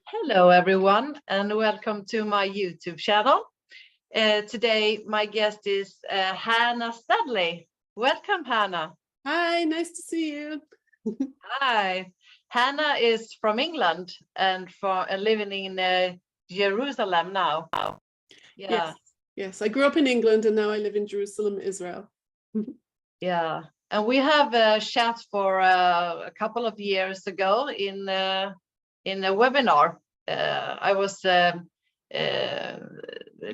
Hello, everyone, and welcome to my YouTube channel. Today, my guest is Chana Studley. Welcome, Chana. Hi, nice to see you. Hi. Chana is from England and living in Jerusalem now. Yeah. Yes, I grew up in England and now I live in Jerusalem, Israel. Yeah. And we have a chat for a couple of years ago in a webinar. I was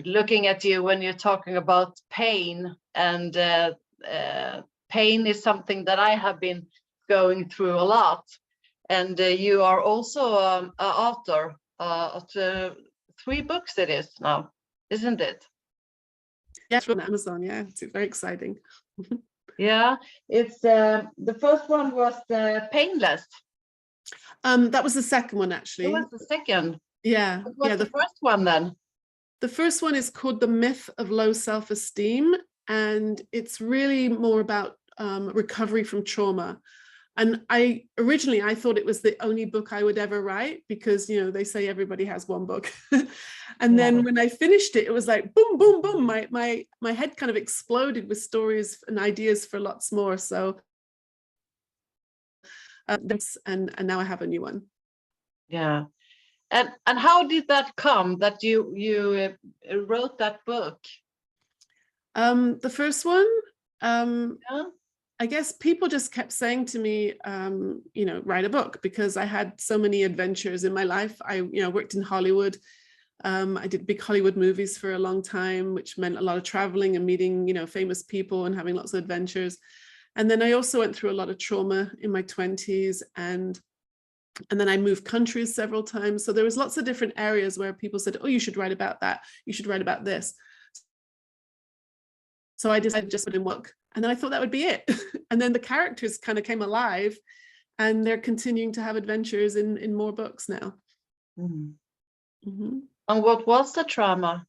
looking at you when you're talking about pain, and pain is something that I have been going through a lot. And you are also an author of 3 books it is now, isn't it? Yes, from Amazon, yeah, it's very exciting. Yeah, it's the first one was Painless. That was the second one, actually. It was the second. Yeah. What was the first one then? The first one is called The Myth of Low Self-Esteem, and it's really more about recovery from trauma. And originally I thought it was the only book I would ever write because, you know, they say everybody has one book. And then when I finished it, it was like, boom, boom, boom. My head kind of exploded with stories and ideas for lots more. So and now I have a new one. Yeah. And how did that come that you wrote that book? The first one, Yeah. I guess people just kept saying to me, you know, write a book, because I had so many adventures in my life. I worked in Hollywood. I did big Hollywood movies for a long time, which meant a lot of traveling and meeting, you know, famous people and having lots of adventures. And then I also went through a lot of trauma in my 20s, and then I moved countries several times. So there was lots of different areas where people said, oh, you should write about that. You should write about this. So I decided just put in work. And then I thought that would be it. And then the characters kind of came alive, and they're continuing to have adventures in more books now. Mm-hmm. And what was the trauma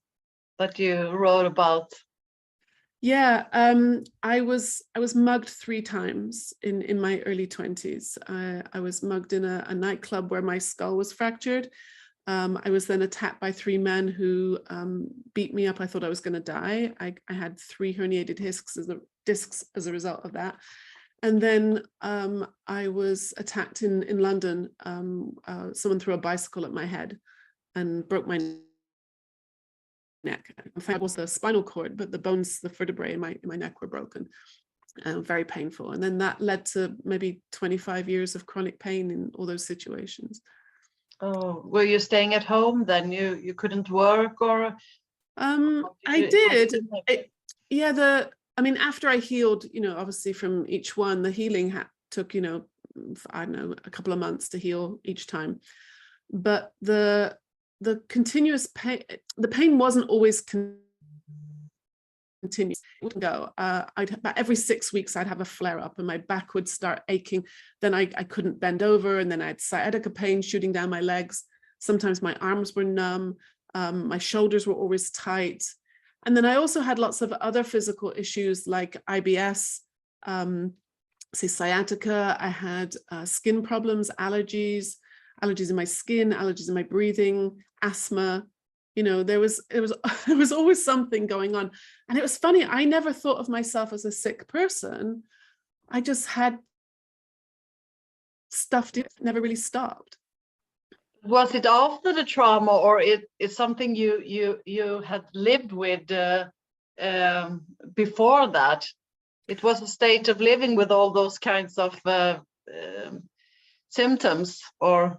that you wrote about? Yeah, I was mugged 3 times in my early 20s. I was mugged in a nightclub where my skull was fractured. I was then attacked by 3 men who beat me up. I thought I was going to die. I had 3 herniated discs as a result of that. And then I was attacked in London. Someone threw a bicycle at my head and broke my neck. In fact, it was the spinal cord, but the bones, the vertebrae in my neck were broken. Very painful. And then that led to maybe 25 years of chronic pain in all those situations. Oh, were you staying at home then? You couldn't work, or? I did. I mean, after I healed, you know, obviously from each one, the healing took, you know, I don't know, a couple of months to heal each time. But the continuous pain, the pain wasn't always continuous. It wouldn't go. About every 6 weeks, I'd have a flare up and my back would start aching. Then I couldn't bend over, and then I had sciatica pain shooting down my legs. Sometimes my arms were numb. My shoulders were always tight. And then I also had lots of other physical issues like IBS, say sciatica. I had skin problems, allergies in my skin, allergies in my breathing, asthma. You know, there was always something going on. And it was funny, I never thought of myself as a sick person. I just had stuff that never really stopped. Was it after the trauma, or it's something you had lived with before that? It was a state of living with all those kinds of symptoms, or?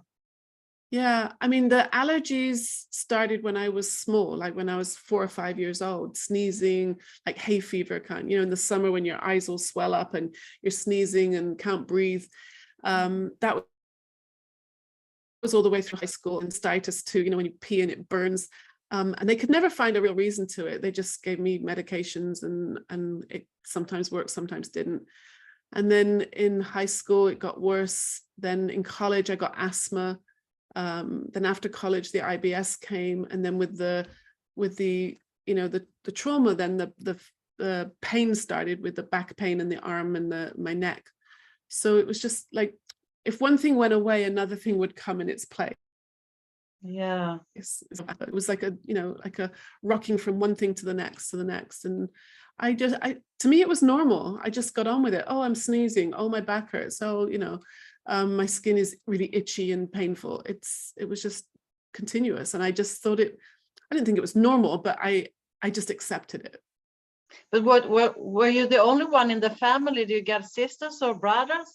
Yeah, I mean, the allergies started when I was small, like when I was 4 or 5 years old, sneezing, like hay fever kind, you know, in the summer when your eyes will swell up and you're sneezing and can't breathe. That was all the way through high school, and cystitis too, you know, when you pee and it burns. And they could never find a real reason to it. They just gave me medications, and it sometimes worked, sometimes didn't. And then in high school, it got worse. Then in college, I got asthma. Then after college, the IBS came, and then with the you know, the trauma, then the pain started with the back pain and the arm and my neck. So it was just like, if one thing went away, another thing would come in its place. Yeah. It was like like a rocking from one thing to the next to the next. And to me, it was normal. I just got on with it. Oh, I'm sneezing. Oh, my back hurts. Oh, my skin is really itchy and painful. It was just continuous. And I just thought I didn't think it was normal, but I just accepted it. But were you the only one in the family? Do you get sisters or brothers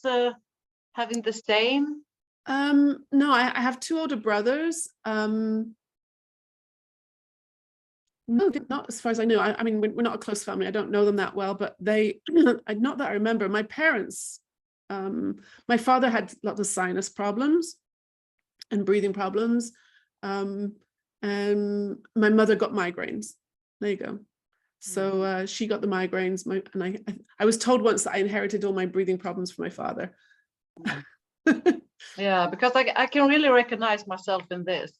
having the same? No, I have two older brothers. No, not as far as I know. I mean, we're not a close family. I don't know them that well, but they, not that I remember, my parents, my father had lots of sinus problems and breathing problems. And my mother got migraines. There you go. So she got the migraines. And I was told once that I inherited all my breathing problems from my father. Yeah, because I can really recognize myself in this.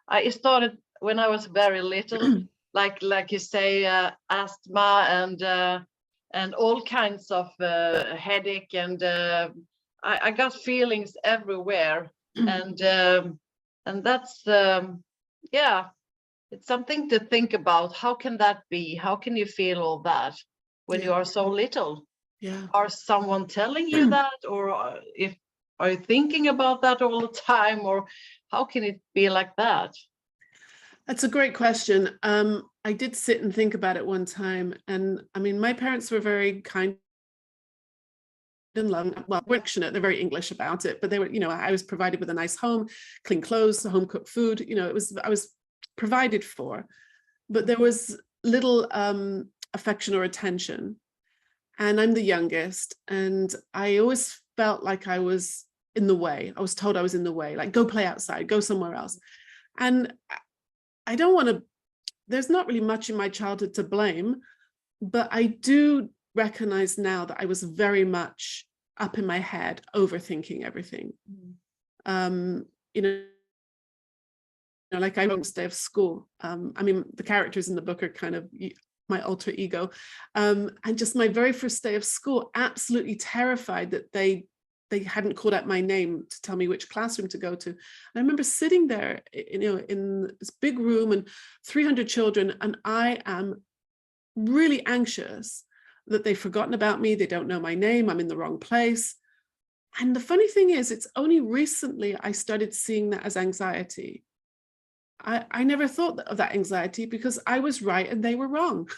I started when I was very little, like you say, asthma and all kinds of headache, and I got feelings everywhere, and that's yeah, it's something to think about. How can that be? How can you feel all that when you are so little? Yeah. Are someone telling you that, or are you thinking about that all the time, or how can it be like that? That's a great question. I did sit and think about it one time, and I mean, my parents were very kind and loving. Well, we're affectionate. They're very English about it, but they were, I was provided with a nice home, clean clothes, home cooked food. I was provided for, but there was little affection or attention. And I'm the youngest, and I always felt like I was in the way. I was told I was in the way, like, go play outside, go somewhere else. And I don't want to, there's not really much in my childhood to blame, but I do recognize now that I was very much up in my head, overthinking everything. Like I won't stay of school. I mean, the characters in the book are kind of my alter ego. And just my very first day of school, absolutely terrified that they hadn't called out my name to tell me which classroom to go to. And I remember sitting there, in this big room and 300 children, and I am really anxious that they've forgotten about me. They don't know my name. I'm in the wrong place. And the funny thing is, it's only recently I started seeing that as anxiety. I never thought of that anxiety because I was right and they were wrong.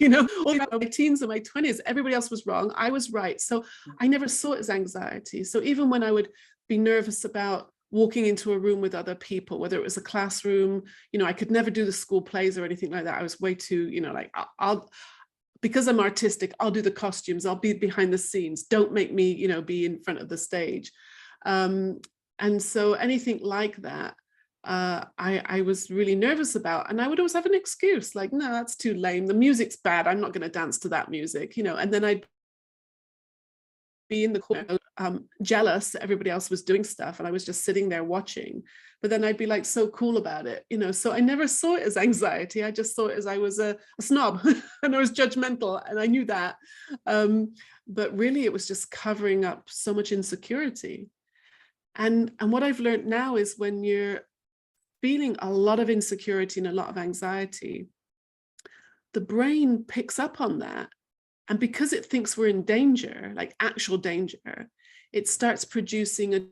All my teens and my 20s, everybody else was wrong. I was right. So I never saw it as anxiety. So even when I would be nervous about walking into a room with other people, whether it was a classroom, I could never do the school plays or anything like that. I was way too, like, because I'm artistic, I'll do the costumes. I'll be behind the scenes. Don't make me, be in front of the stage. And so anything like that, I was really nervous about, and I would always have an excuse like, no, that's too lame. The music's bad. I'm not going to dance to that music, and then I'd be in the corner, jealous that everybody else was doing stuff and I was just sitting there watching. But then I'd be like so cool about it, so I never saw it as anxiety. I just saw it as I was a snob and I was judgmental, and I knew that. But really it was just covering up so much insecurity. And what I've learned now is when you're feeling a lot of insecurity and a lot of anxiety, the brain picks up on that. And because it thinks we're in danger, like actual danger, it starts producing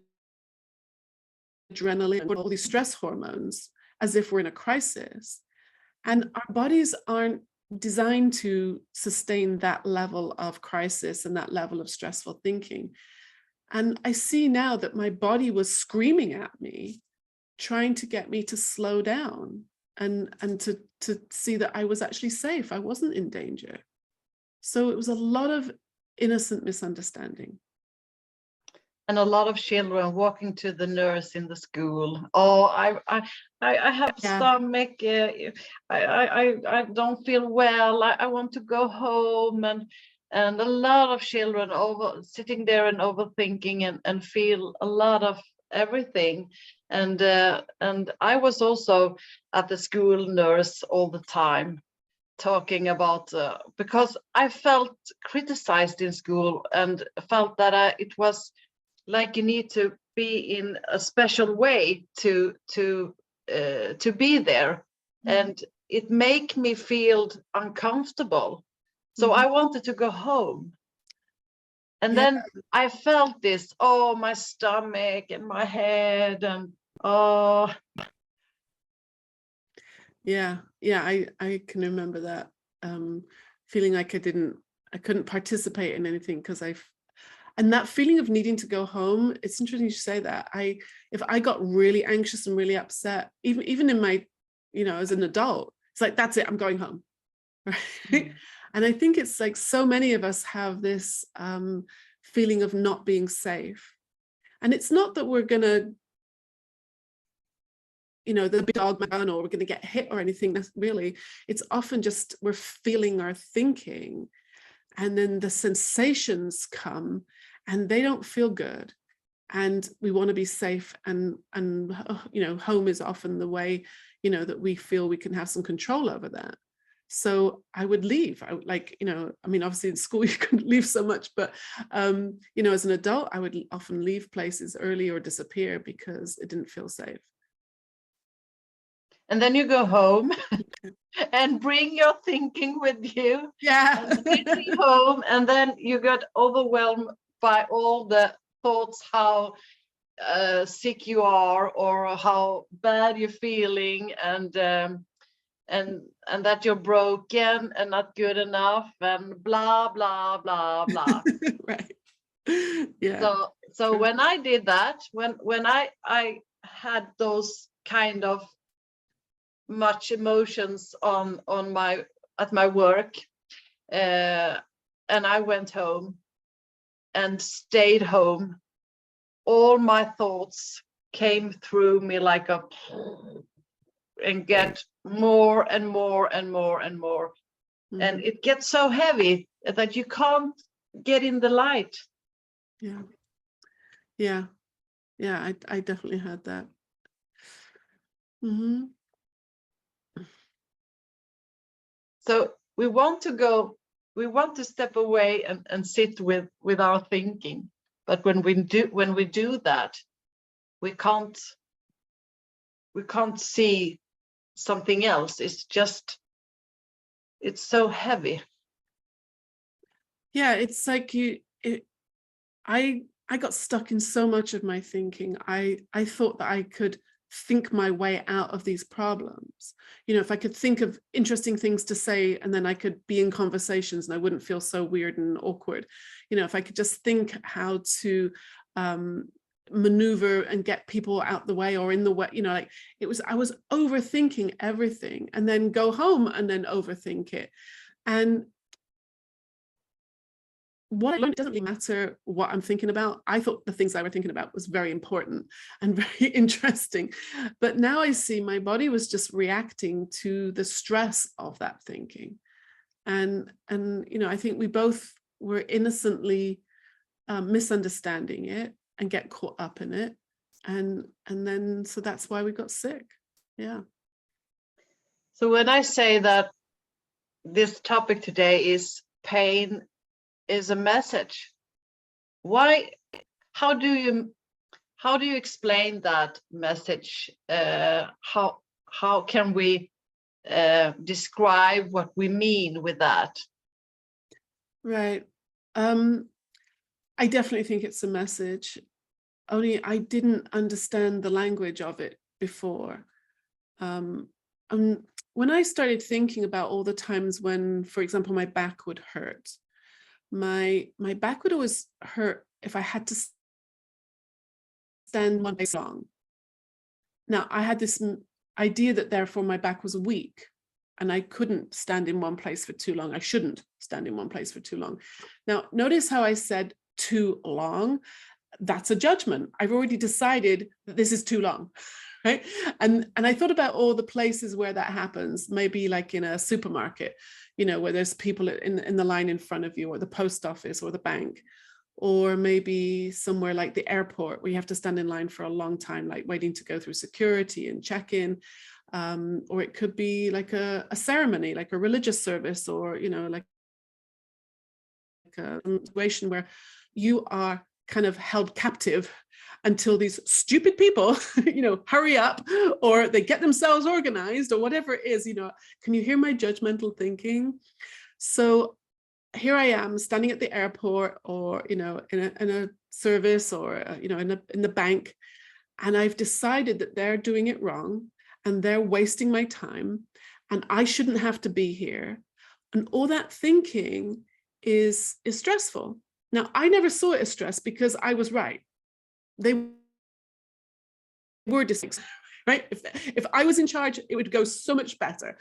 adrenaline and all these stress hormones as if we're in a crisis. And our bodies aren't designed to sustain that level of crisis and that level of stressful thinking. And I see now that my body was screaming at me, trying to get me to slow down and to see that I was actually safe. I wasn't in danger. So it was a lot of innocent misunderstanding. And a lot of children walking to the nurse in the school. Oh, I have stomach. I don't feel well. I want to go home, and a lot of children sitting there and overthinking and feel a lot of everything. And I was also at the school nurse all the time, talking about because I felt criticized in school and felt that it was like you need to be in a special way to be there, and it make me feel uncomfortable. So I wanted to go home. And then I felt this, oh, my stomach and my head, and oh. Yeah, I can remember that, feeling like I couldn't participate in anything because and that feeling of needing to go home, it's interesting you say that. If I got really anxious and really upset, even in my, as an adult, it's like, that's it, I'm going home. Right? And I think it's like so many of us have this feeling of not being safe. And it's not that we're gonna, the big dog man, or we're going to get hit or anything. That's really, it's often just we're feeling our thinking, and then the sensations come and they don't feel good, and we want to be safe, and home is often the way that we feel we can have some control over that. So I would leave. Obviously in school you couldn't leave so much, but as an adult I would often leave places early or disappear because it didn't feel safe. And then you go home and bring your thinking with you. Yeah. And home, and then you get overwhelmed by all the thoughts, how sick you are, or how bad you're feeling, and that you're broken and not good enough, and blah blah blah blah. Right. Yeah. So True. when I did that, when I had those kind of much emotions at my work, and I went home and stayed home, all my thoughts came through me like and get more and more and more and more. And it gets so heavy that you can't get in the light. Yeah, I definitely had that. So we want to step away and sit with our thinking, but when we do that, we can't see something else. It's so heavy. Yeah, it's like I got stuck in so much of my thinking. I thought that I could think my way out of these problems. If I could think of interesting things to say, and then I could be in conversations and I wouldn't feel so weird and awkward. If I could just think how to maneuver and get people out the way or in the way, I was overthinking everything, and then go home and then overthink it. And what I learned, it doesn't really matter what I'm thinking about. I thought the things I was thinking about was very important and very interesting, but now I see my body was just reacting to the stress of that thinking. And I think we both were innocently misunderstanding it and get caught up in it, and then so that's why we got sick. Yeah. So when I say that this topic today is pain is a message, how do you explain that message? How can we describe what we mean with that? Right. I definitely think it's a message, only I didn't understand the language of it before. When I started thinking about all the times when, for example, my back would hurt, my back would always hurt if I had to stand one place long. Now, I had this idea that therefore my back was weak and I couldn't stand in one place for too long. I shouldn't stand in one place for too long. Now, notice how I said too long. That's a judgment. I've already decided that this is too long, right? And I thought about all the places where that happens, maybe like in a supermarket, where there's people in the line in front of you, or the post office or the bank, or maybe somewhere like the airport where you have to stand in line for a long time, like waiting to go through security and check in. Or it could be like a ceremony, like a religious service, or, like a situation where you are kind of held captive until these stupid people, hurry up, or they get themselves organized, or whatever it is. Can you hear my judgmental thinking? So here I am standing at the airport, or in a service, or in the bank, and I've decided that they're doing it wrong and they're wasting my time and I shouldn't have to be here. And all that thinking is stressful. Now, I never saw it as stress because I was right. They were dyslexic, right? If I was in charge, it would go so much better.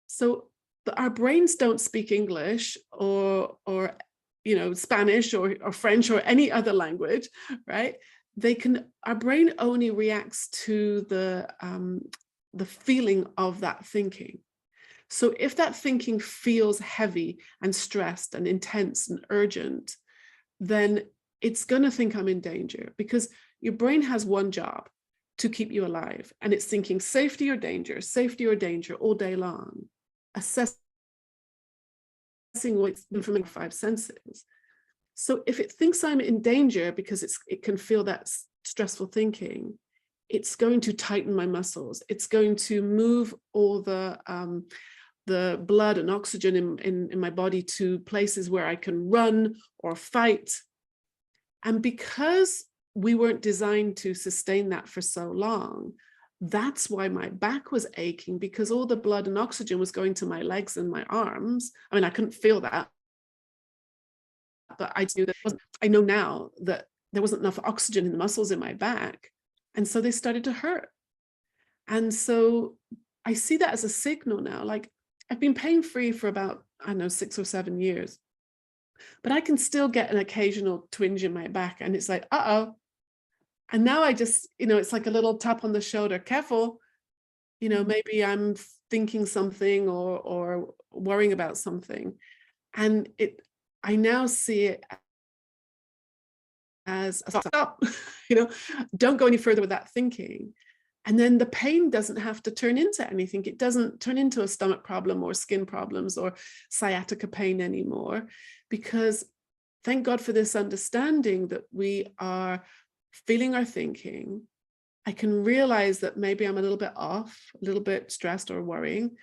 So our brains don't speak English or Spanish or French or any other language, right? Our brain only reacts to the feeling of that thinking. So if that thinking feels heavy and stressed and intense and urgent, then it's going to think I'm in danger, because your brain has one job: to keep you alive. And it's thinking safety or danger all day long, assessing what's been from 5 senses. So if it thinks I'm in danger because it can feel that stressful thinking, it's going to tighten my muscles. It's going to move all the blood and oxygen in my body to places where I can run or fight. And because we weren't designed to sustain that for so long, that's why my back was aching, because all the blood and oxygen was going to my legs and my arms. I mean, I couldn't feel that, but I knew that. I know now that there wasn't enough oxygen in the muscles in my back, and so they started to hurt. And so I see that as a signal now. Like, I've been pain-free for about, 6 or 7 years, but I can still get an occasional twinge in my back, and it's like, uh-oh. And now I just, it's like a little tap on the shoulder. Careful, maybe I'm thinking something or worrying about something. And I now see it as a stop, don't go any further with that thinking. And then the pain doesn't have to turn into anything. It doesn't turn into a stomach problem or skin problems or sciatica pain anymore, because thank God for this understanding that we are feeling our thinking. I can realize that maybe I'm a little bit off, a little bit stressed or worrying,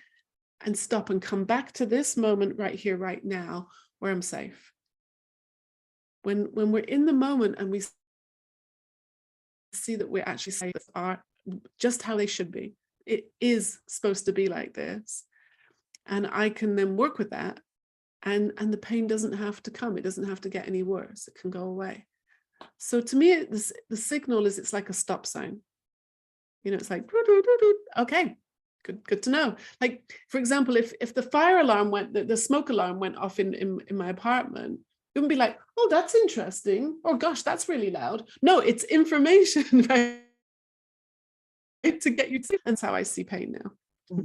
and stop and come back to this moment right here, right now, where I'm safe. When we're in the moment and we see that we're actually safe, are just how they should be. It is supposed to be like this. And I can then work with that, and the pain doesn't have to come. It doesn't have to get any worse. It can go away. So to me, the signal is, it's like a stop sign. It's like, okay, good to know. Like, for example, if the fire alarm went, the smoke alarm went off in my apartment, it wouldn't be like, oh, that's interesting, or gosh, that's really loud. No, it's information, right? To get you to. That's how I see pain now.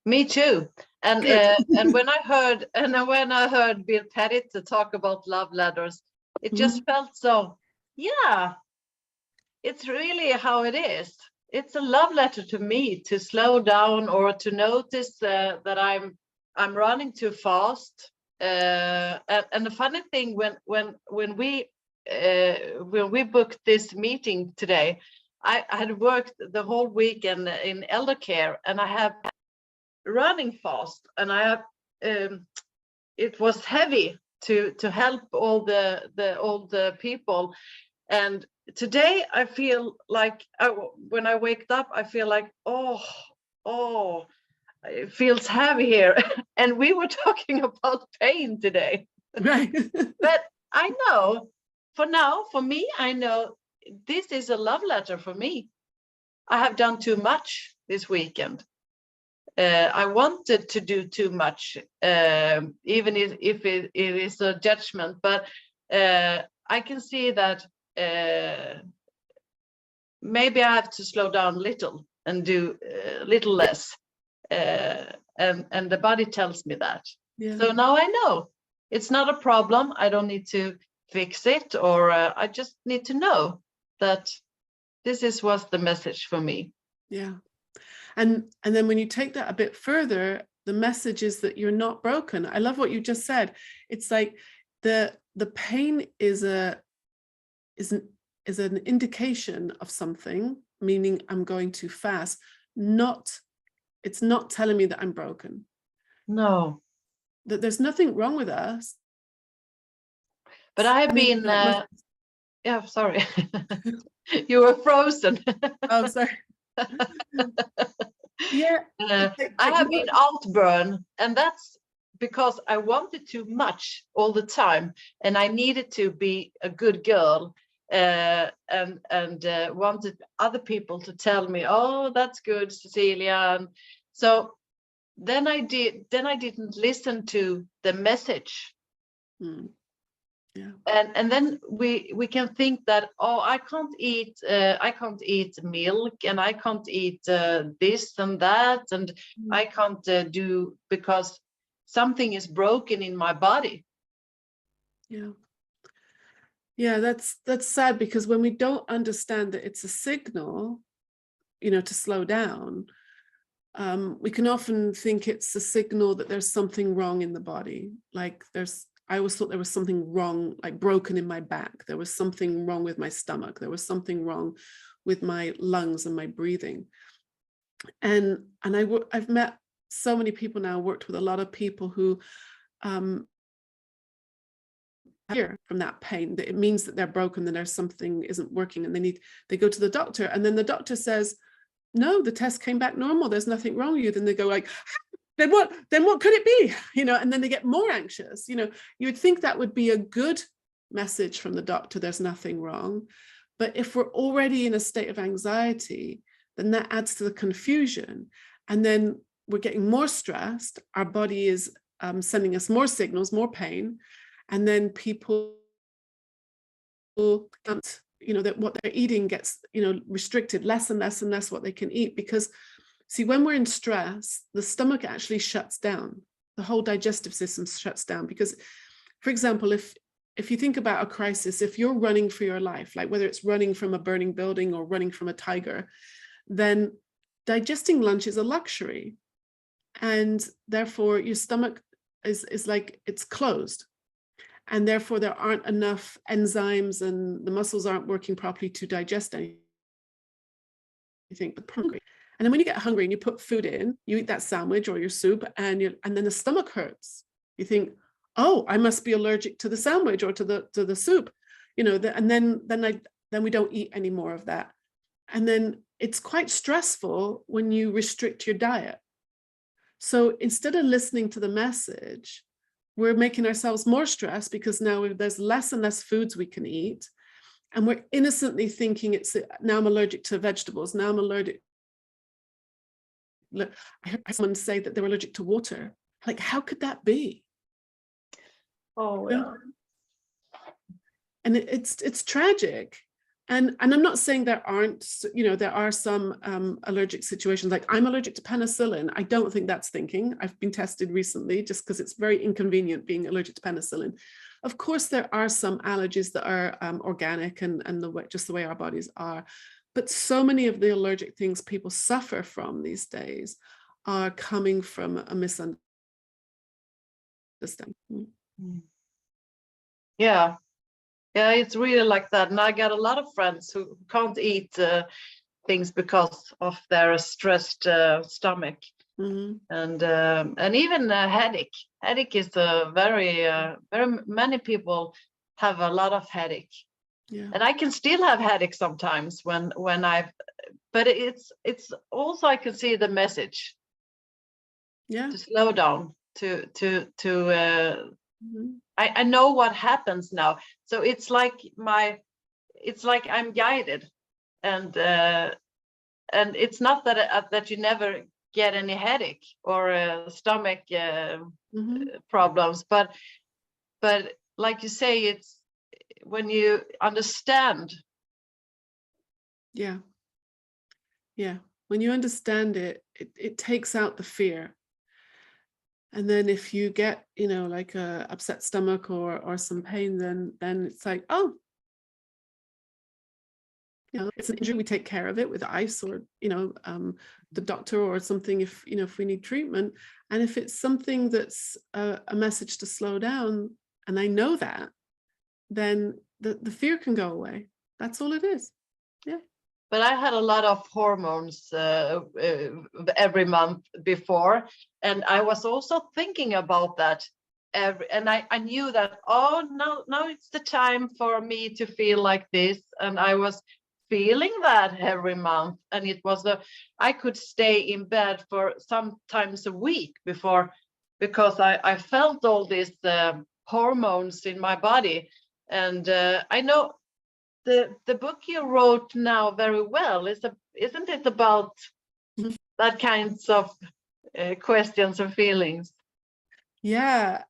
Me too. And and when I heard Bill Pettit to talk about love letters, it just felt so, yeah, it's really how it is. It's a love letter to me to slow down, or to notice that I'm running too fast. And the funny thing, when we booked this meeting today, I had worked the whole weekend in elder care, and I have running fast, and I have it was heavy to help all the people. And today I feel like, when I waked up, I feel like, oh, it feels heavy here. And we were talking about pain today. Right. But I know, for me, I know this is a love letter for me. I have done too much this weekend. I wanted to do too much, even if it is a judgment, but I can see that maybe I have to slow down a little and do a little less. And the body tells me that. Yeah. So now I know it's not a problem. I don't need to fix it, or I just need to know that this was the message for me. Yeah. And then when you take that a bit further, the message is that you're not broken. I love what you just said. It's like the pain is is an indication of something, meaning I'm going too fast. It's not telling me that I'm broken. No. That there's nothing wrong with us. But I have been, yeah, sorry. You were frozen. Oh, sorry. Yeah. I have been outburn, and that's because I wanted too much all the time, and I needed to be a good girl, and wanted other people to tell me, "Oh, that's good, Cecilia." And so then I didn't listen to the message. Yeah. And then we can think that, oh, I can't eat milk, and I can't eat this and that, and I can't do, because something is broken in my body. Yeah. Yeah, that's sad, because when we don't understand that it's a signal, to slow down, we can often think it's a signal that there's something wrong in the body. Like I always thought there was something wrong, like broken in my back. There was something wrong with my stomach. There was something wrong with my lungs and my breathing. And I've met so many people now, worked with a lot of people who hear from that pain, that it means that they're broken, that there's something isn't working, and they go to the doctor, and then the doctor says, no, the test came back normal, there's nothing wrong with you. Then they go like, then what could it be? And then they get more anxious. You would think that would be a good message from the doctor, there's nothing wrong. But if we're already in a state of anxiety, then that adds to the confusion. And then we're getting more stressed. Our body is sending us more signals, more pain. And then people can't, that what they're eating gets, restricted, less and less and less what they can eat. Because see, when we're in stress, the stomach actually shuts down. The whole digestive system shuts down. Because, for example, if you think about a crisis, if you're running for your life, like whether it's running from a burning building or running from a tiger, then digesting lunch is a luxury. And therefore your stomach is like, it's closed. And therefore there aren't enough enzymes, and the muscles aren't working properly to digest anything. But hungry. And then when you get hungry and you put food in, you eat that sandwich or your soup, and then the stomach hurts. You think, oh, I must be allergic to the sandwich or to the soup, and then we don't eat any more of that. And then it's quite stressful when you restrict your diet. So instead of listening to the message, we're making ourselves more stressed, because now there's less and less foods we can eat. And we're innocently thinking now I'm allergic to vegetables. Now I'm allergic. I heard someone say that they were allergic to water. Like, how could that be? Oh, yeah. And it's tragic. And I'm not saying there aren't, there are some allergic situations. Like, I'm allergic to penicillin. I don't think that's thinking. I've been tested recently, just because it's very inconvenient being allergic to penicillin. Of course, there are some allergies that are organic and just the way our bodies are. But so many of the allergic things people suffer from these days are coming from a misunderstanding. Yeah. Yeah, it's really like that. And I got a lot of friends who can't eat things because of their stressed stomach. And even a headache. Headache is very many people have a lot of headache. Yeah. And I can still have headache sometimes but it's also, I can see the message. Yeah. To slow down, I know what happens now. So it's like I'm guided, and it's not that you never get any headache or stomach problems, but like you say, it's when you understand. Yeah. When you understand it, it takes out the fear. And then if you get, like a upset stomach or some pain, then it's like, oh, it's an injury, we take care of it with ice or, the doctor or something if we need treatment. And if it's something that's a message to slow down, and I know that, then the fear can go away. That's all it is. Yeah. But I had a lot of hormones every month before, and I was also thinking about that. And I knew that, oh, now it's the time for me to feel like this, and I was feeling that every month, and it was I could stay in bed for sometimes a week before, because I felt all these hormones in my body. And I know the book you wrote now very well isn't it about that kinds of questions and feelings? Yeah.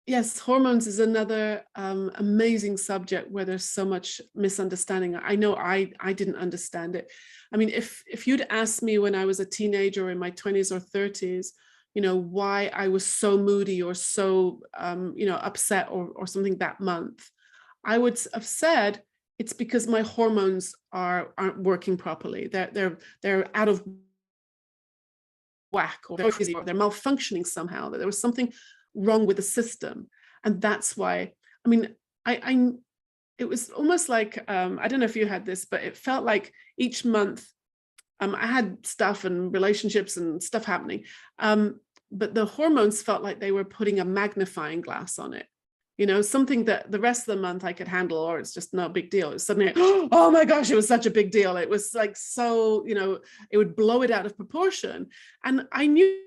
Yes, hormones is another amazing subject where there's so much misunderstanding. I know I didn't understand it. I mean, if you'd asked me when I was a teenager in my 20s or 30s, you know, why I was so moody or so, you know, upset or something that month, I would have said it's because my hormones aren't working properly. They're out of whack, or they're malfunctioning somehow, that there was something wrong with the system. And that's why, I mean, it was almost like, I don't know if you had this, but it felt like each month I had stuff and relationships and stuff happening. But the hormones felt like they were putting a magnifying glass on it. You know, something that the rest of the month I could handle, or it's just no big deal. It's suddenly, oh my gosh, it was such a big deal. It was like, so, you know, it would blow it out of proportion. And I knew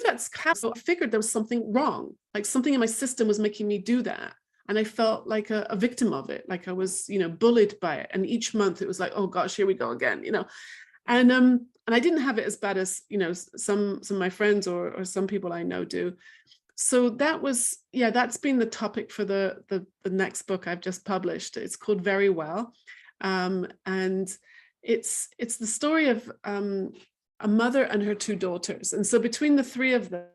that's how, so I figured there was something wrong, like something in my system was making me do that. And I felt like a victim of it, like I was, you know, bullied by it. And each month it was like, oh gosh, here we go again, you know. And I didn't have it as bad as, you know, some of my friends or some people I know do. So that was, yeah, that's been the topic for the next book I've just published. It's called Very Well. And it's the story of a mother and her two daughters. And so between the three of them,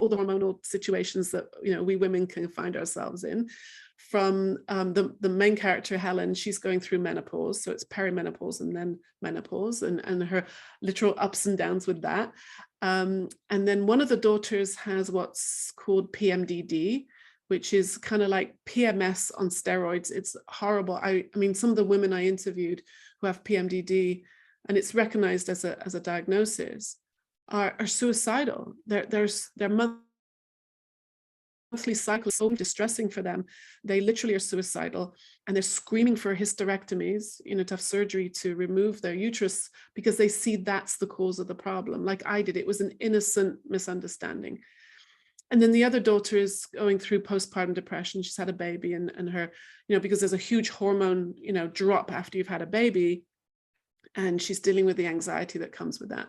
all the hormonal situations that, you know, we women can find ourselves in, from the main character, Helen, she's going through menopause. So it's perimenopause and then menopause, and her literal ups and downs with that. And then one of the daughters has what's called PMDD, which is kind of like PMS on steroids. It's horrible. I mean, some of the women I interviewed who have PMDD, and it's recognized as a diagnosis, are suicidal. Their monthly cycle is so distressing for them. They literally are suicidal, and they're screaming for hysterectomies, you know, to have surgery to remove their uterus, because they see that's the cause of the problem. Like I did, it was an innocent misunderstanding. And then the other daughter is going through postpartum depression. She's had a baby, and her, you know, because there's a huge hormone, you know, drop after you've had a baby, and she's dealing with the anxiety that comes with that.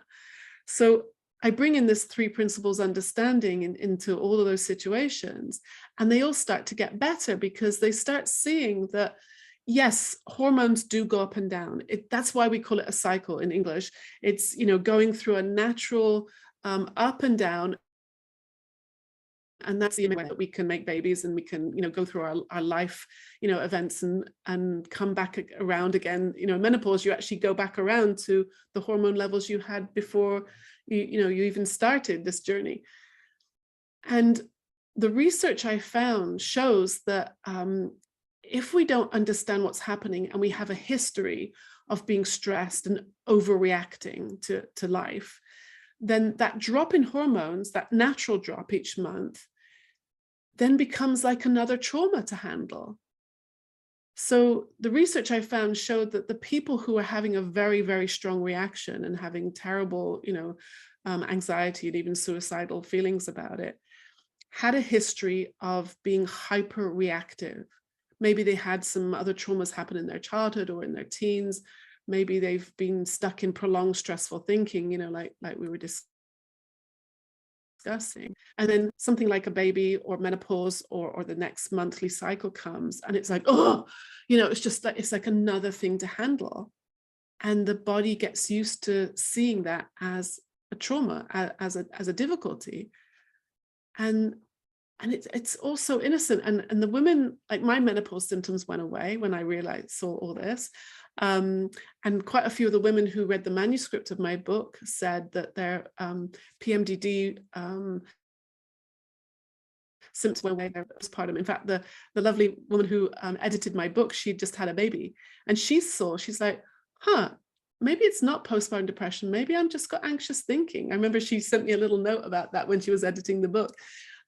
So I bring in this three principles understanding into all of those situations, and they all start to get better because they start seeing that, yes, hormones do go up and down. That's why we call it a cycle in English. It's, you know, going through a natural up and down. And that's the way that we can make babies, and we can, you know, go through our life, you know, events and come back around again. You know, menopause, you actually go back around to the hormone levels you had before you even started this journey. And the research I found shows that if we don't understand what's happening, and we have a history of being stressed and overreacting to life, then that drop in hormones, that natural drop each month, then becomes like another trauma to handle. So the research I found showed that the people who are having a very, very strong reaction and having terrible, you know, anxiety and even suicidal feelings about it, had a history of being hyper reactive. Maybe they had some other traumas happen in their childhood or in their teens. Maybe they've been stuck in prolonged stressful thinking, you know, like we were discussing. And then something like a baby or menopause or the next monthly cycle comes, and it's like, oh, you know, it's just like, it's like another thing to handle. And the body gets used to seeing that as a trauma, as a difficulty. And it's also innocent. And the women, like my menopause symptoms went away when I saw all this. And quite a few of the women who read the manuscript of my book said that their PMDD symptoms went away postpartum. In fact, the lovely woman who edited my book, she just had a baby, and she's like, maybe it's not postpartum depression. Maybe I'm just got anxious thinking. I remember she sent me a little note about that when she was editing the book.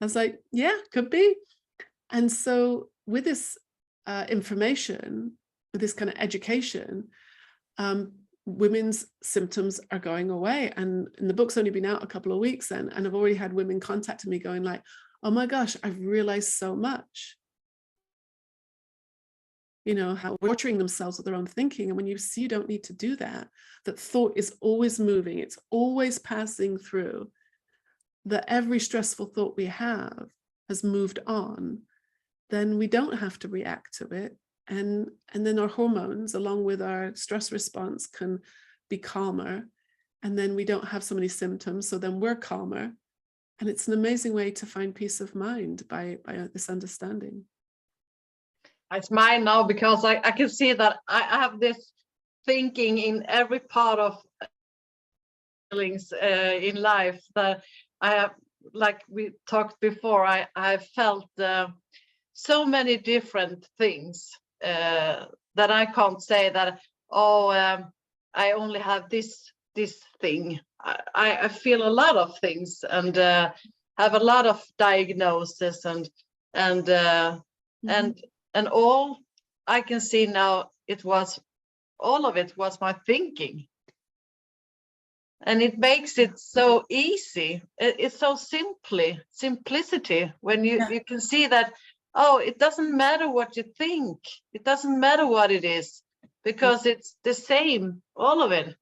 I was like, yeah, could be. And so with this information, with this kind of education, women's symptoms are going away. And the book's only been out a couple of weeks then, and I've already had women contacting me going like, oh my gosh, I've realized so much. You know, how torturing themselves with their own thinking. And when you see you don't need to do that, that thought is always moving, it's always passing through, that every stressful thought we have has moved on, then we don't have to react to it. And then our hormones, along with our stress response, can be calmer. And then we don't have so many symptoms. So then we're calmer. And it's an amazing way to find peace of mind by this understanding. It's mine now, because I can see that I have this thinking in every part of feelings in life, that I have, like we talked before, I felt so many different things that I can't say that, I only have this thing. I feel a lot of things, and have a lot of diagnoses, and all I can see now, all of it was my thinking. And it makes it so easy. It's so simplicity when you can see that, it doesn't matter what you think. It doesn't matter what it is, because it's the same, all of it.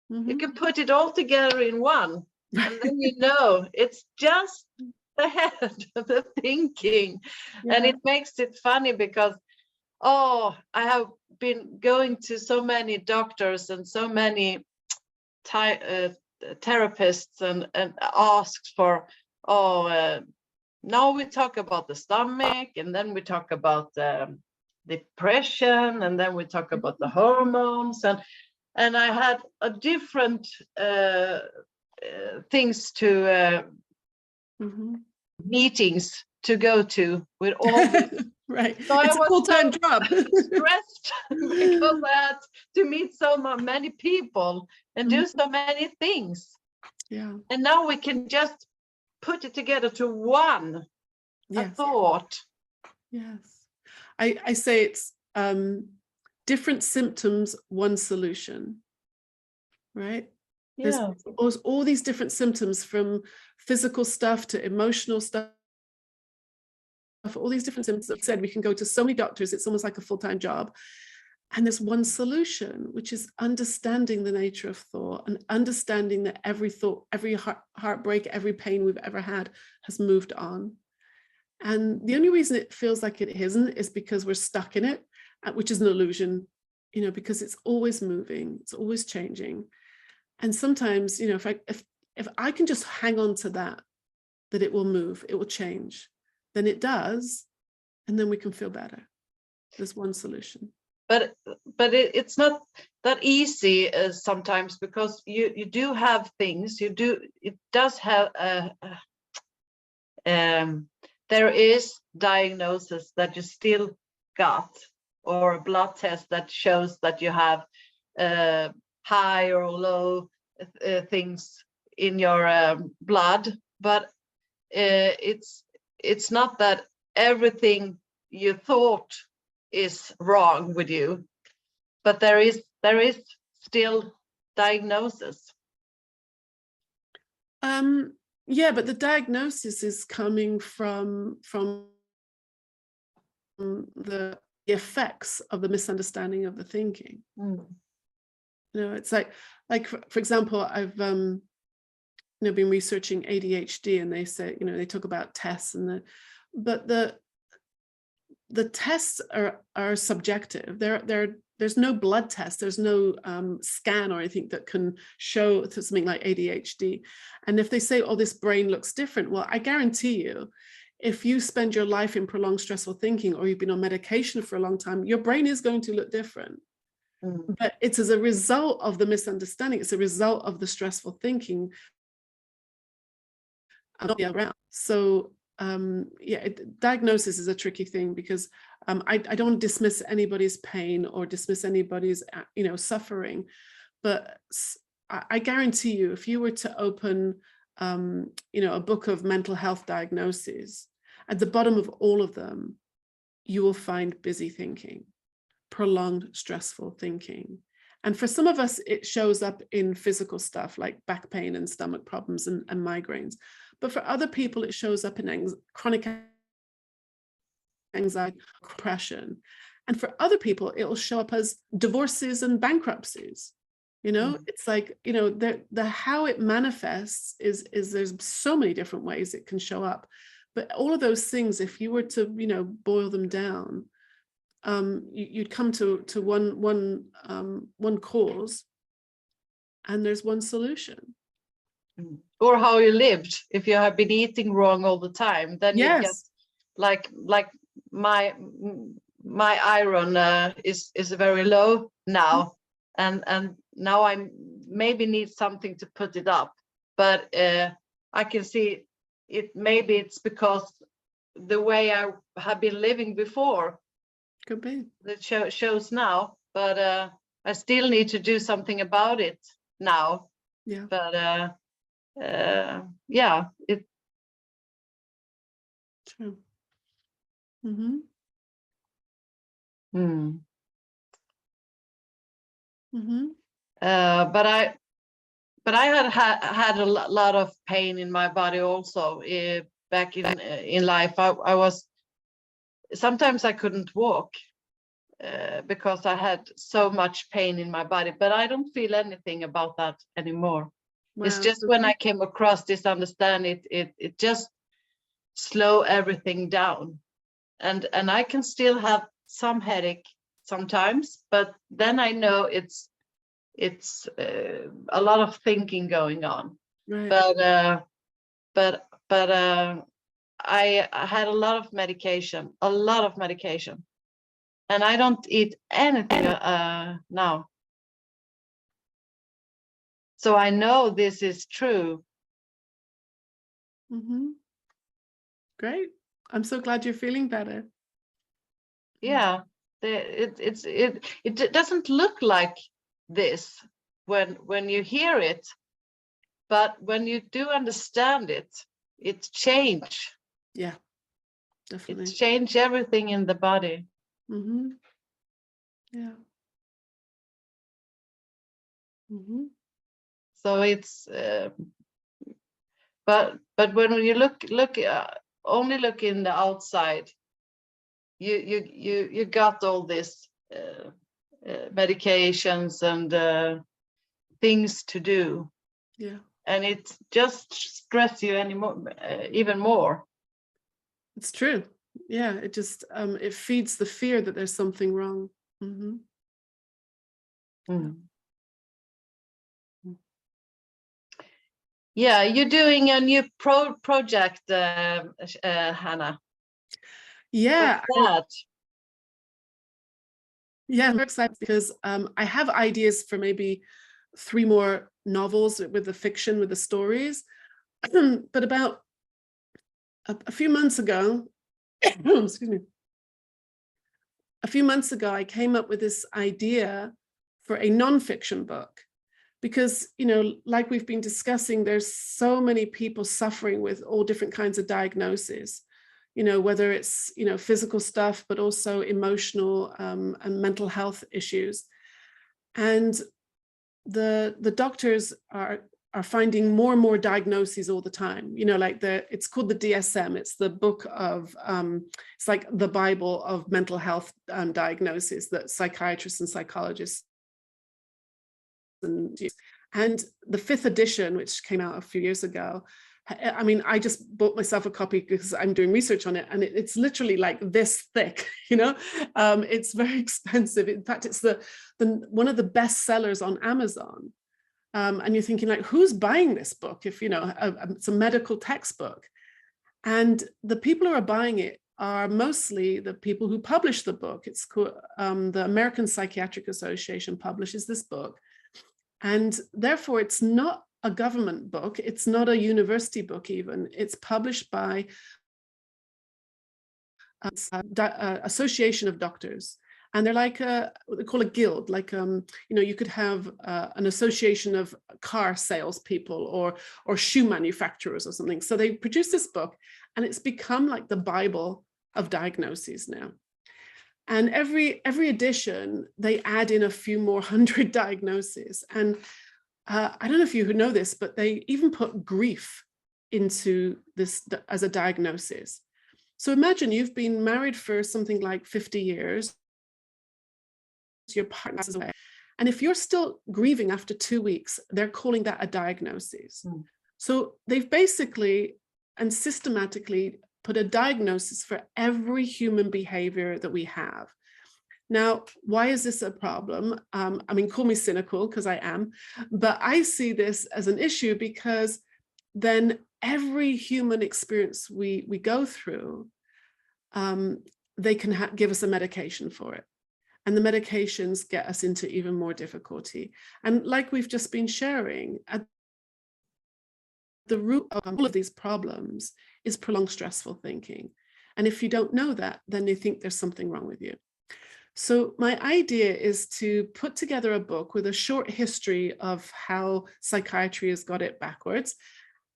You can put it all together in one, and then you know it's just the head, the thinking. And it makes it funny, because I have been going to so many doctors and so many therapists, and asked for, now we talk about the stomach, and then we talk about depression, and then we talk about the hormones, and I had a different things to meetings to go to with all this. Right. So it's a full-time job. Stressed because I had to meet so many people and do so many things. Yeah. And now we can just put it together to one a thought. Yes. I say it's different symptoms, one solution. Right? Yeah. There's all these different symptoms, from physical stuff to emotional stuff. For all these different symptoms, like I said, we can go to so many doctors, it's almost like a full-time job. And there's one solution, which is understanding the nature of thought, and understanding that every thought, every heartbreak, every pain we've ever had has moved on. And the only reason it feels like it isn't is because we're stuck in it, which is an illusion, you know, because it's always moving, it's always changing. And sometimes, you know, if I can just hang on to that it will move, it will change, then it does, and then we can feel better. There's one solution. But it's not that easy sometimes, because you do have things, it does have there is diagnosis that you still got, or a blood test that shows that you have high or low things in your blood, but it's not that everything you thought is wrong with you, but there is still diagnosis. Yeah, but the diagnosis is coming from the effects of the misunderstanding of the thinking. You know, it's like for example, I've been researching ADHD, and they say, you know, they talk about tests, but the tests are subjective. There's no blood test, there's no scan or anything that can show something like ADHD. And if they say, oh, this brain looks different, well, I guarantee you, if you spend your life in prolonged stressful thinking, or you've been on medication for a long time, your brain is going to look different. But it's as a result of the misunderstanding, it's a result of the stressful thinking around. So diagnosis is a tricky thing, because I don't dismiss anybody's pain or dismiss anybody's suffering, but I guarantee you, if you were to open a book of mental health diagnoses, at the bottom of all of them, you will find busy thinking, prolonged stressful thinking. And for some of us, it shows up in physical stuff like back pain and stomach problems and migraines. But for other people, it shows up in chronic anxiety, depression. And for other people, it will show up as divorces and bankruptcies. It's like, the how it manifests is there's so many different ways it can show up. But all of those things, if you were to, boil them down, you'd come to one cause, and there's one solution. Or how you lived. If you have been eating wrong all the time, then you get like my iron is very low now, and now I maybe need something to put it up, but I can see it. Maybe it's because the way I have been living before. Could be. That shows now, but I still need to do something about it now. Yeah. But it's true. Mm-hmm. Mm-hmm. But I had a lot of pain in my body also back in life. I was, sometimes I couldn't walk because I had so much pain in my body, but I don't feel anything about that anymore. Wow. It's just when I came across this understanding, it just slow everything down, and I can still have some headache sometimes, but then I know it's a lot of thinking going on. Right. But I had a lot of medication, and I don't eat anything now. So I know this is true. Mm-hmm. Great. I'm so glad you're feeling better. Yeah, it doesn't look like this when you hear it, but when you do understand it, it's change. Yeah, definitely. It's change everything in the body. Mm-hmm. Yeah. Mm-hmm. So it's but when you look only look in the outside, you got all this medications and things to do. Yeah. And it just stress you even more. It's true. Yeah, it just it feeds the fear that there's something wrong. Mm-hmm. Yeah, you're doing a new project, Hannah. Yeah. What's that? Yeah, I'm very excited because I have ideas for maybe 3 more novels with the fiction, with the stories. But about a few months ago, excuse me, a few months ago, I came up with this idea for a nonfiction book. Because, like we've been discussing, there's so many people suffering with all different kinds of diagnoses, whether it's, physical stuff, but also emotional and mental health issues. And the doctors are finding more and more diagnoses all the time, like it's called the DSM. It's the book of, it's like the Bible of mental health diagnoses that psychiatrists and psychologists and the 5th edition, which came out a few years ago, I mean, I just bought myself a copy because I'm doing research on it, and it's literally like this thick, it's very expensive. In fact, it's the one of the best sellers on Amazon, and you're thinking, like, who's buying this book if it's a medical textbook? And the people who are buying it are mostly the people who publish the book. It's called the American Psychiatric Association publishes this book. And therefore, it's not a government book. It's not a university book even. It's published by association of doctors. And they're like what they call a guild, like you could have an association of car salespeople or shoe manufacturers or something. So they produced this book, and it's become like the Bible of diagnoses now. And every edition, they add in a few more hundred diagnoses. And I don't know if you know this, but they even put grief into this as a diagnosis. So imagine you've been married for something like 50 years. Your partner passes away. And if you're still grieving after 2 weeks, they're calling that a diagnosis. So they've basically and systematically put a diagnosis for every human behavior that we have. Now, why is this a problem? I mean, call me cynical, because I am, but I see this as an issue because then every human experience we go through, they can give us a medication for it. And the medications get us into even more difficulty. And like we've just been sharing, at the root of all of these problems is prolonged stressful thinking. And if you don't know that, then you think there's something wrong with you. So my idea is to put together a book with a short history of how psychiatry has got it backwards.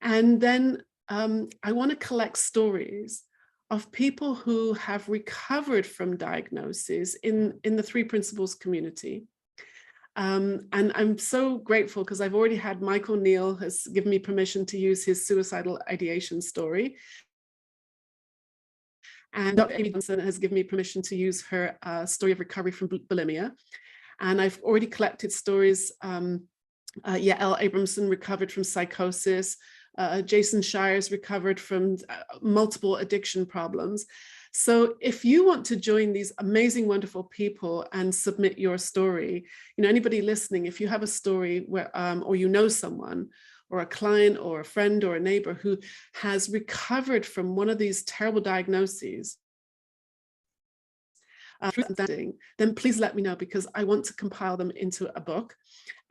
And then I want to collect stories of people who have recovered from diagnoses in the Three Principles community. And I'm so grateful because I've already had Michael Neal has given me permission to use his suicidal ideation story. And Dr. Amy Johnson has given me permission to use her story of recovery from bulimia. And I've already collected stories. Yael Abramson recovered from psychosis. Jason Shires recovered from multiple addiction problems. So if you want to join these amazing, wonderful people and submit your story, anybody listening, if you have a story where, or you know someone, or a client or a friend or a neighbor who has recovered from one of these terrible diagnoses, then please let me know, because I want to compile them into a book.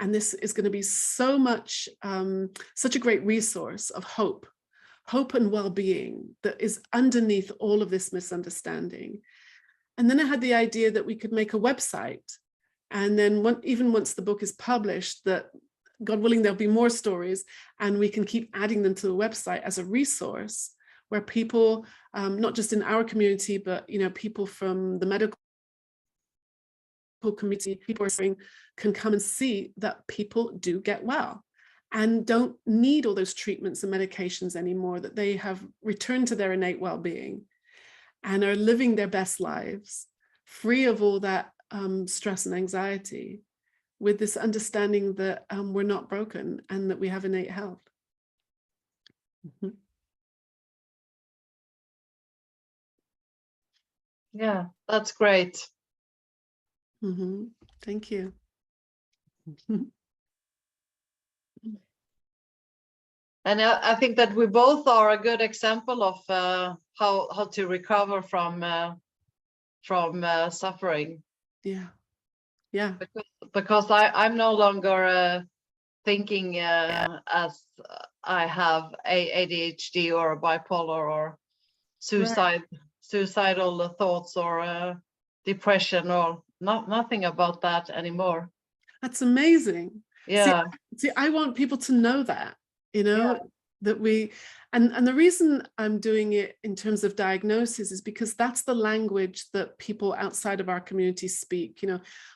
And this is going to be so much, such a great resource of hope and well-being that is underneath all of this misunderstanding. And then I had the idea that we could make a website. And then even once the book is published, that God willing, there'll be more stories, and we can keep adding them to the website as a resource where people, not just in our community, but people from the medical community, people are saying, can come and see that people do get well and don't need all those treatments and medications anymore, that they have returned to their innate well-being and are living their best lives, free of all that stress and anxiety, with this understanding that we're not broken and that we have innate health. Yeah, that's great. Thank you. And I think that we both are a good example of how to recover from suffering. Yeah. Because I'm no longer thinking as I have ADHD or bipolar or suicidal thoughts or depression, or nothing about that anymore. That's amazing. Yeah. See, I want people to know that, that we, and the reason I'm doing it in terms of diagnosis is because that's the language that people outside of our community speak.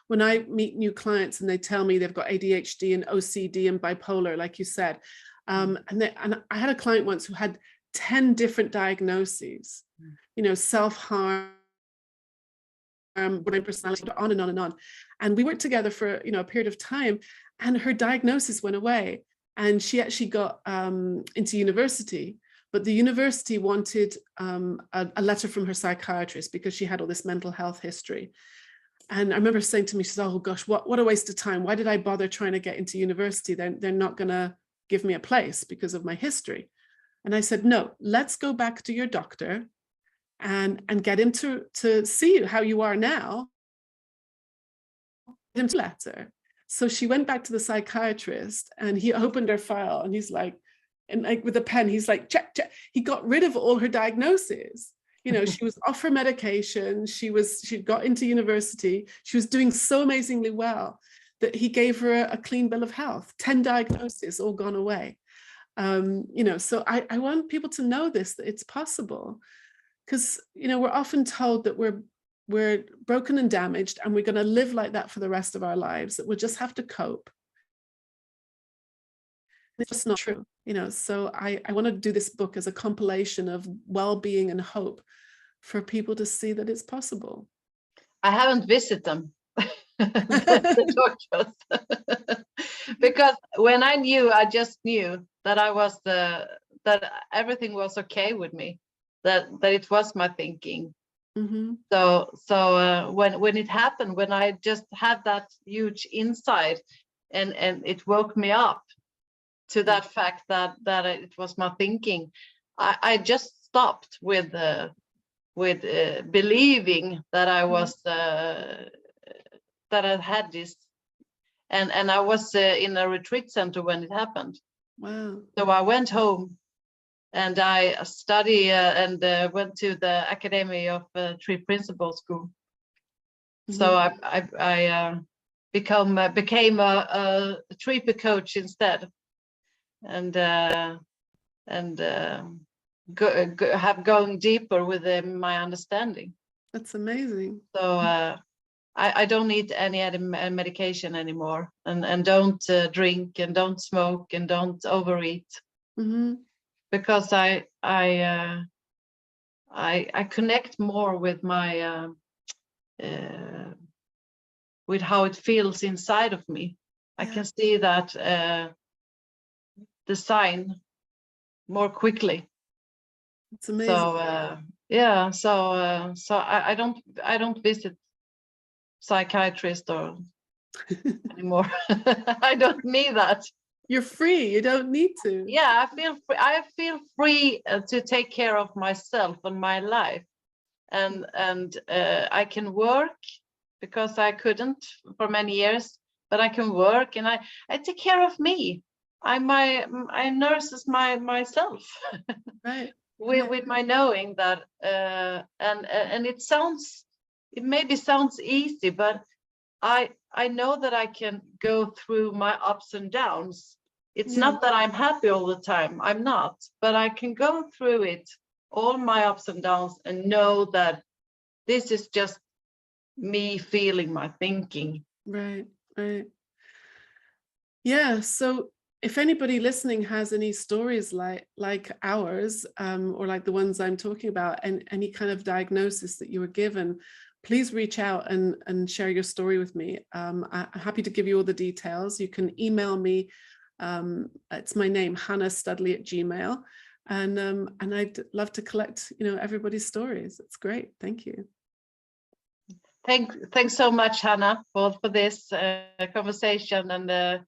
When I meet new clients and they tell me they've got ADHD and OCD and bipolar, like you said, and I had a client once who had 10 different diagnoses, self-harm, borderline personality, on and on and on. And we worked together for a period of time, and her diagnosis went away. And she actually got into university, but the university wanted a letter from her psychiatrist because she had all this mental health history. And I remember saying to me, she said, oh gosh, what a waste of time. Why did I bother trying to get into university? They're not going to give me a place because of my history. And I said, no, let's go back to your doctor and get him to see you how you are now. Get him to letter. So she went back to the psychiatrist and he opened her file and he's like, and like with a pen, he's like, check. He got rid of all her diagnoses, You know, she was off her medication. She'd got into university. She was doing so amazingly well that he gave her a clean bill of health, 10 diagnoses, all gone away. You know, so I want people to know this, that it's possible, because, you know, we're often told that we're broken and damaged and we're going to live like that for the rest of our lives, that we'll just have to cope. It's just not true, you know. So I want to do this book as a compilation of well-being and hope for people to see that it's possible. I haven't visited them. The doctors. Because when I just knew that that everything was okay with me, that it was my thinking. Mm-hmm. So when it happened, when I just had that huge insight, and it woke me up to that fact that it was my thinking, I just stopped with believing that I was that I had this, and I was in a retreat center when it happened. Wow. So I went home and I studied and went to the Academy of Tree Principle School. Mm-hmm. So I became a tree coach instead, and going deeper with my understanding. That's amazing. So I don't need any medication anymore, and don't drink and don't smoke and don't overeat. Mm-hmm. Because I connect more with my with how it feels inside of me. Yeah. I can see that the sign more quickly. It's amazing. So yeah, so I don't visit psychiatrist or anymore. I don't need that. You're free. You don't need to. Yeah, I feel free to take care of myself and my life, and I can work, because I couldn't for many years, but I can work, and I take care of me. I nurses myself. Right. With my knowing that and it maybe sounds easy, but I know that I can go through my ups and downs. It's not that I'm happy all the time. I'm not, but I can go through it, all my ups and downs, and know that this is just me feeling my thinking. Right, right. Yeah, so if anybody listening has any stories like ours, or like the ones I'm talking about, and any kind of diagnosis that you were given, please reach out and share your story with me. I'm happy to give you all the details. You can email me. It's my name, Chana Studley @gmail.com. And I'd love to collect, you know, everybody's stories. It's great. Thank you. Thanks so much, Hannah, for this conversation, and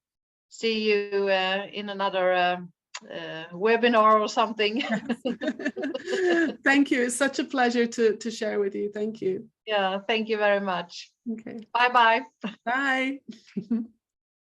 see you in another webinar or something. Thank you. It's such a pleasure to share with you. Thank you. Yeah, thank you very much. Okay. Bye-bye. Bye.